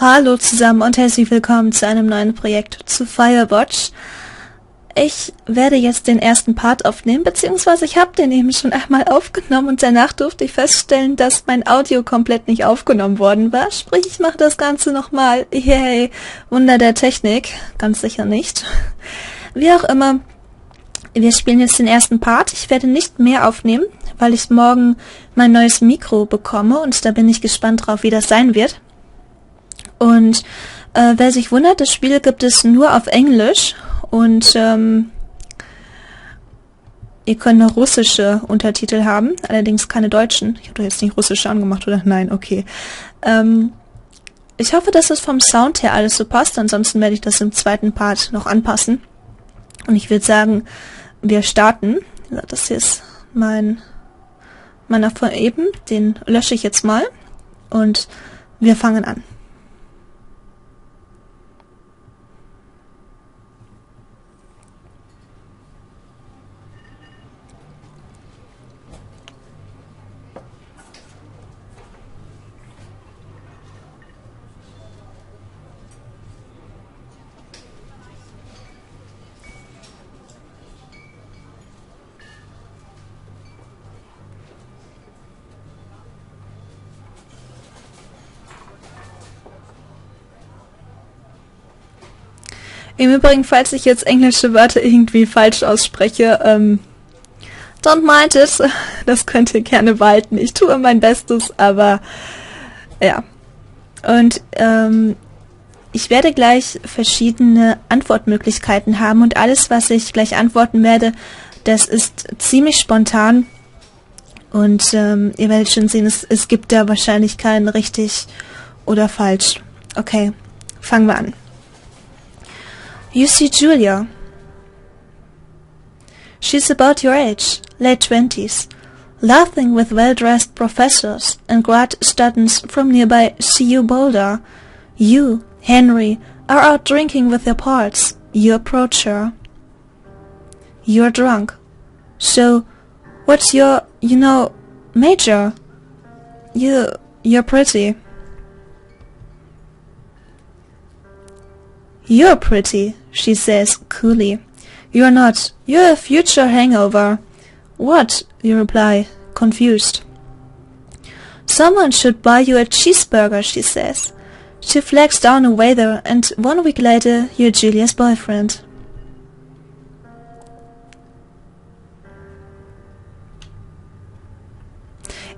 Hallo zusammen und herzlich willkommen zu einem neuen Projekt zu Firewatch. Ich werde jetzt den ersten Part aufnehmen, beziehungsweise ich habe den eben schon einmal aufgenommen und danach durfte ich feststellen, dass mein Audio komplett nicht aufgenommen worden war. Sprich, ich mache das Ganze nochmal. Yay, Wunder der Technik. Ganz sicher nicht. Wie auch immer, wir spielen jetzt den ersten Part. Ich werde nicht mehr aufnehmen, weil ich morgen mein neues Mikro bekomme und da bin ich gespannt drauf, wie das sein wird. Und wer sich wundert, das Spiel gibt es nur auf Englisch und ihr könnt noch russische Untertitel haben, allerdings keine deutschen. Ich habe doch jetzt nicht russische angemacht, oder? Nein, okay. Ich hoffe, dass es vom Sound her alles so passt, ansonsten werde ich das im zweiten Part noch anpassen. Und ich würde sagen, wir starten. Das hier ist meiner von eben, den lösche ich jetzt mal und wir fangen an. Im Übrigen, falls ich jetzt englische Wörter irgendwie falsch ausspreche, don't mind it, das könnt ihr gerne behalten. Ich tue mein Bestes, aber ja. Und ich werde gleich verschiedene Antwortmöglichkeiten haben und alles, was ich gleich antworten werde, das ist ziemlich spontan. Und ihr werdet schon sehen, es gibt da wahrscheinlich kein richtig oder falsch. Okay, fangen wir an. You see Julia. She's about your age, late 20s, laughing with well-dressed professors and grad students from nearby CU Boulder. You, Henry, are out drinking with your pals. You approach her. You're drunk. So, what's your, major? You're pretty. You're pretty, she says coolly. You're not. You're a future hangover. What? You reply, confused. Someone should buy you a cheeseburger, she says. She flags down a waiter and 1 week later you're Julia's boyfriend.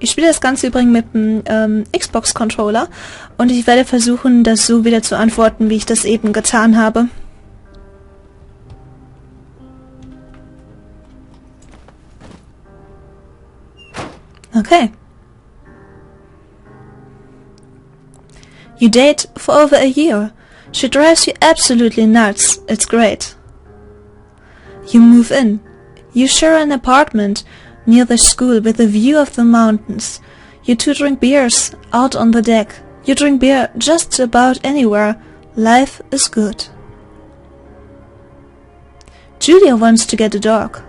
Ich spiele das Ganze übrigens mit dem Xbox-Controller und ich werde versuchen, das so wieder zu antworten, wie ich das eben getan habe. Okay. You date for over a year. She drives you absolutely nuts. It's great. You move in. You share an apartment near the school with a view of the mountains. You two drink beers out on the deck. You drink beer just about anywhere. Life is good. Julia wants to get a dog.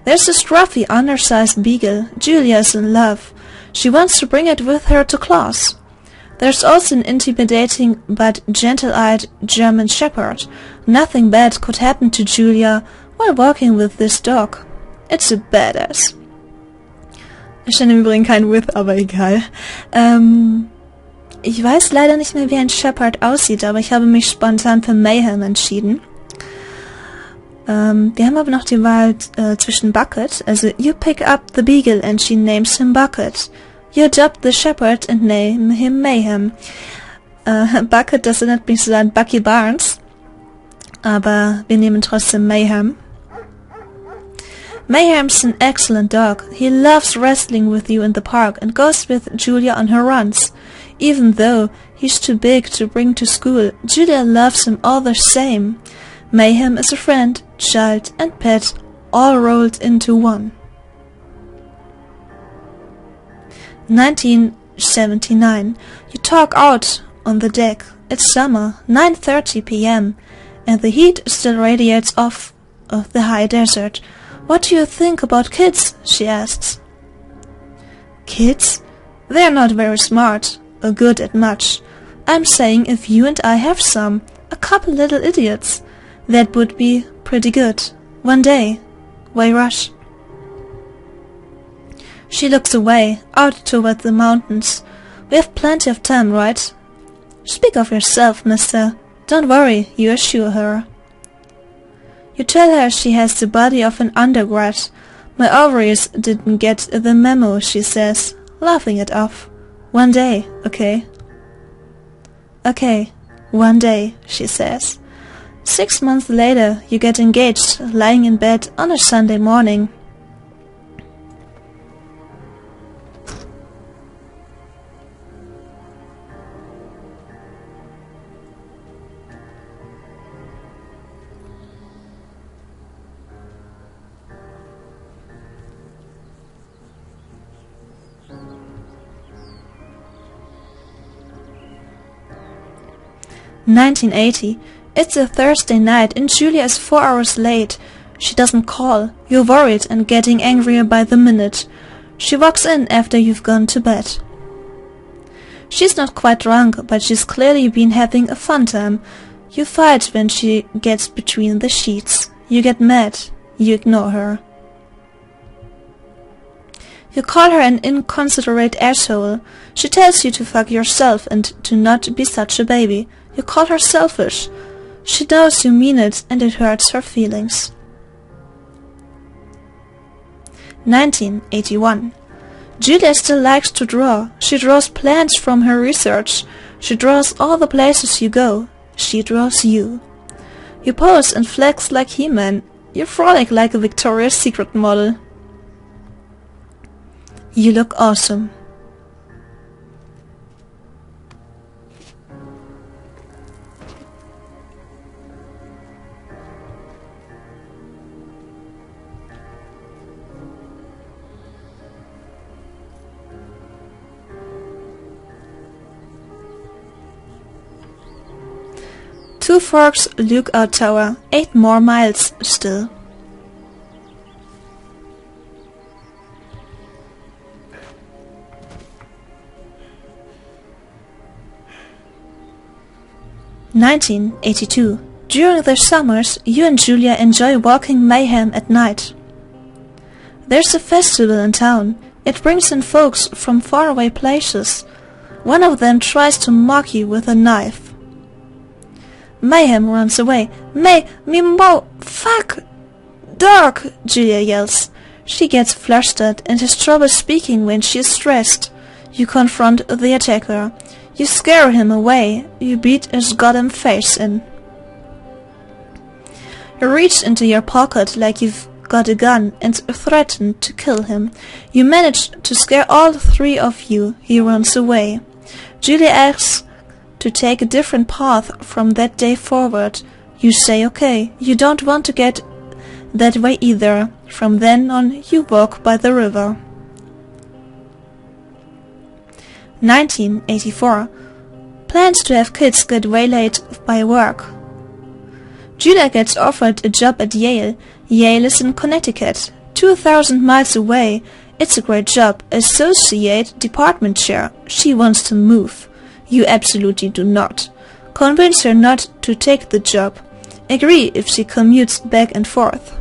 There's a scruffy, undersized beagle. Julia is in love. She wants to bring it with her to class. There's also an intimidating but gentle-eyed German shepherd. Nothing bad could happen to Julia while walking with this dog. It's a badass. Ich stand im Übrigen kein with, aber egal. Ich weiß leider nicht mehr, wie ein Shepherd aussieht, aber ich habe mich spontan für Mayhem entschieden. Wir haben aber noch die Wahl zwischen Bucket, also you pick up the beagle and she names him Bucket. You adopt the shepherd and name him Mayhem. Bucket, das erinnert mich so an Bucky Barnes, aber wir nehmen trotzdem Mayhem. Mayhem's an excellent dog. He loves wrestling with you in the park and goes with Julia on her runs. Even though he's too big to bring to school, Julia loves him all the same. Mayhem is a friend, child and pet, all rolled into one. 1979. You talk out on the deck. It's summer, 9:30 p.m. and the heat still radiates off of the high desert. What do you think about kids? She asks. Kids? They're not very smart, or good at much. I'm saying if you and I have some, a couple little idiots, that would be pretty good. One day. Why rush? She looks away, out toward the mountains. We have plenty of time, right? Speak of yourself, mister. Don't worry, you assure her. You tell her she has the body of an undergrad. My ovaries didn't get the memo, she says, laughing it off. One day, okay? Okay, one day, she says. 6 months later, you get engaged, lying in bed on a Sunday morning. "1980. It's a Thursday night and Julia is 4 hours late. She doesn't call. You're worried and getting angrier by the minute. She walks in after you've gone to bed. She's not quite drunk, but she's clearly been having a fun time. You fight when she gets between the sheets. You get mad. You ignore her. You call her an inconsiderate asshole. She tells you to fuck yourself and to not be such a baby. You call her selfish. She knows you mean it and it hurts her feelings." 1981. Julia still likes to draw. She draws plants from her research. She draws all the places you go. She draws you. You pose and flex like He-Man. You frolic like a Victoria's Secret model. You look awesome. Two Forks Lookout Tower, 8 more miles still. "1982. During the summers, you and Julia enjoy walking mayhem at night. There's a festival in town. It brings in folks from faraway places. One of them tries to mock you with a knife. Mayhem runs away. Fuck! Dog! Julia yells. She gets flustered and has trouble speaking when she is stressed. You confront the attacker. You scare him away. You beat his goddamn face in. You reach into your pocket like you've got a gun and threaten to kill him. You manage to scare all 3 of you. He runs away. Julia asks to take a different path from that day forward. You say okay. You don't want to get that way either. From then on, you walk by the river. 1984. Plans to have kids get waylaid by work. Julia gets offered a job at Yale. Yale is in Connecticut, 2,000 miles away. It's a great job. Associate department chair. She wants to move. You absolutely do not. Convince her not to take the job. Agree if she commutes back and forth.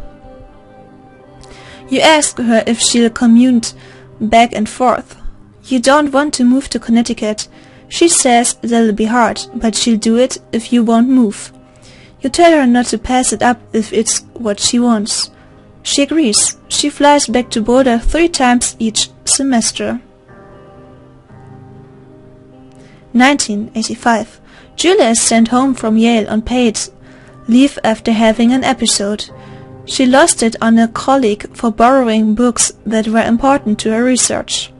You ask her if she'll commute back and forth. You don't want to move to Connecticut. She says that'll be hard, but she'll do it if you won't move. You tell her not to pass it up if it's what she wants. She agrees. She flies back to Boulder 3 times each semester. 1985. Julia is sent home from Yale on paid leave after having an episode. She lost it on a colleague for borrowing books that were important to her research.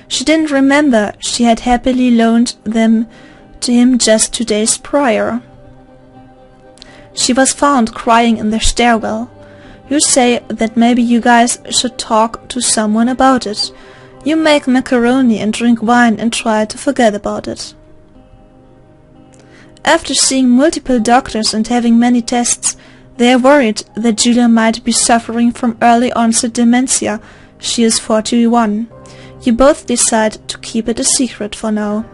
She didn't remember she had happily loaned them to him just 2 days prior. She was found crying in the stairwell. You say that maybe you guys should talk to someone about it. You make macaroni and drink wine and try to forget about it. After seeing multiple doctors and having many tests, they are worried that Julia might be suffering from early onset dementia. She is 41. You both decide to keep it a secret for now.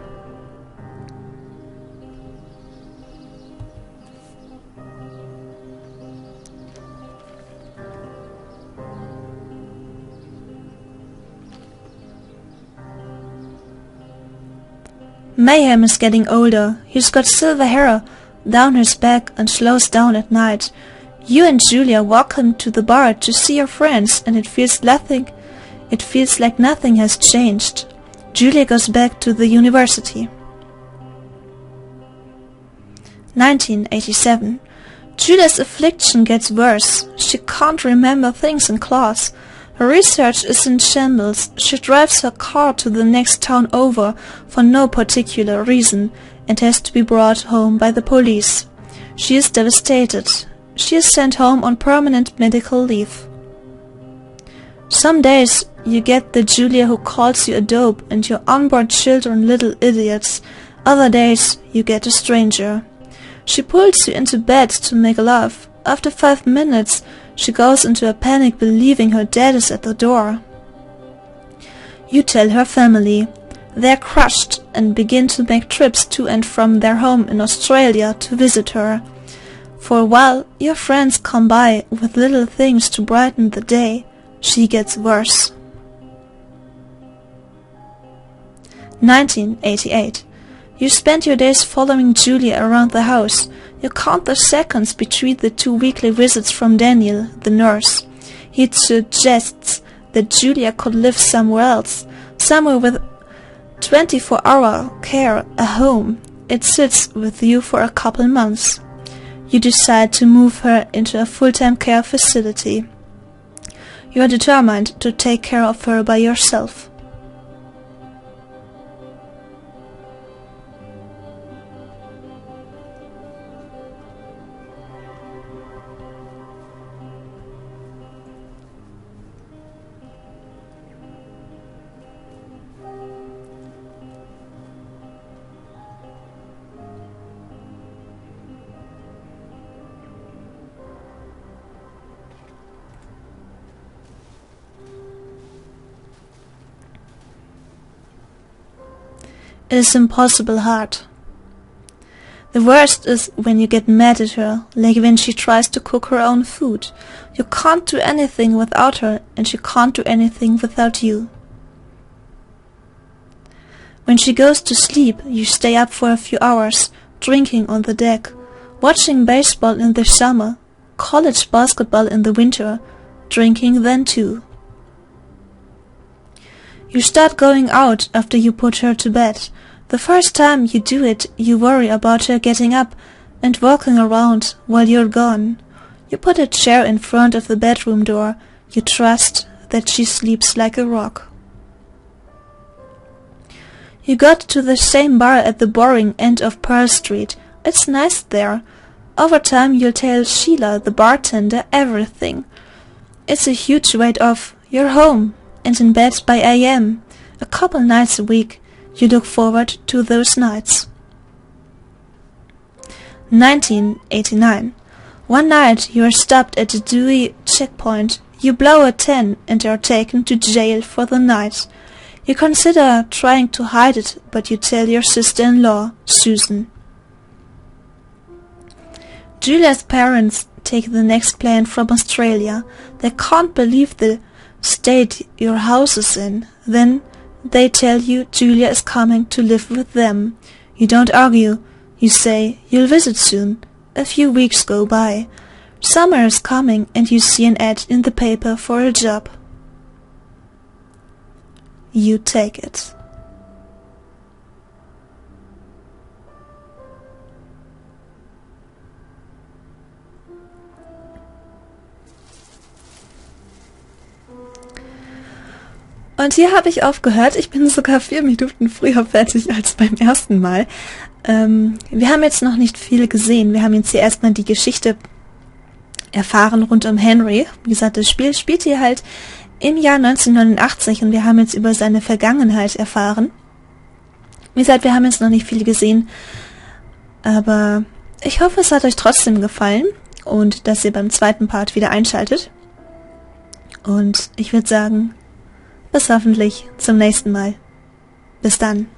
Mayhem is getting older. He's got silver hair down his back and slows down at night. You and Julia walk him to the bar to see your friends, and it feels like nothing has changed. Julia goes back to the university. 1987. Julia's affliction gets worse. She can't remember things in class. Her research is in shambles. She drives her car to the next town over for no particular reason and has to be brought home by the police. She is devastated. She is sent home on permanent medical leave. Some days you get the Julia who calls you a dope and your onboard children little idiots. Other days you get a stranger. She pulls you into bed to make love. After 5 minutes, she goes into a panic believing her dad is at the door. You tell her family. They're crushed and begin to make trips to and from their home in Australia to visit her. For a while, your friends come by with little things to brighten the day. She gets worse. 1988. You spend your days following Julia around the house. You count the seconds between the 2 weekly visits from Daniel, the nurse. He suggests that Julia could live somewhere else, somewhere with 24-hour care, a home. It sits with you for a couple months. You decide to move her into a full-time care facility. You are determined to take care of her by yourself. It is impossible hard. The worst is when you get mad at her, like when she tries to cook her own food. You can't do anything without her, and she can't do anything without you. When she goes to sleep, you stay up for a few hours, drinking on the deck, watching baseball in the summer, college basketball in the winter, drinking then too. You start going out after you put her to bed. The first time you do it, you worry about her getting up and walking around while you're gone. You put a chair in front of the bedroom door. You trust that she sleeps like a rock. You got to the same bar at the boring end of Pearl Street. It's nice there. Over time you'll tell Sheila, the bartender, everything. It's a huge weight off. You're home and in bed by AM. A couple nights a week. You look forward to those nights. 1989. One night you are stopped at the Dewey checkpoint. You blow a 10 and are taken to jail for the night. You consider trying to hide it, but you tell your sister-in-law, Susan. Julia's parents take the next plane from Australia. They can't believe the state your house is in. Then they tell you Julia is coming to live with them. You don't argue. You say you'll visit soon. A few weeks go by. Summer is coming and you see an ad in the paper for a job. You take it. Und hier habe ich aufgehört. Ich bin sogar 4 Minuten früher fertig als beim ersten Mal. Wir haben jetzt noch nicht viel gesehen. Wir haben jetzt hier erstmal die Geschichte erfahren rund um Henry. Wie gesagt, das Spiel spielt hier halt im Jahr 1989 und wir haben jetzt über seine Vergangenheit erfahren. Wie gesagt, wir haben jetzt noch nicht viel gesehen, aber ich hoffe, es hat euch trotzdem gefallen und dass ihr beim zweiten Part wieder einschaltet. Und ich würde sagen, bis hoffentlich zum nächsten Mal. Bis dann.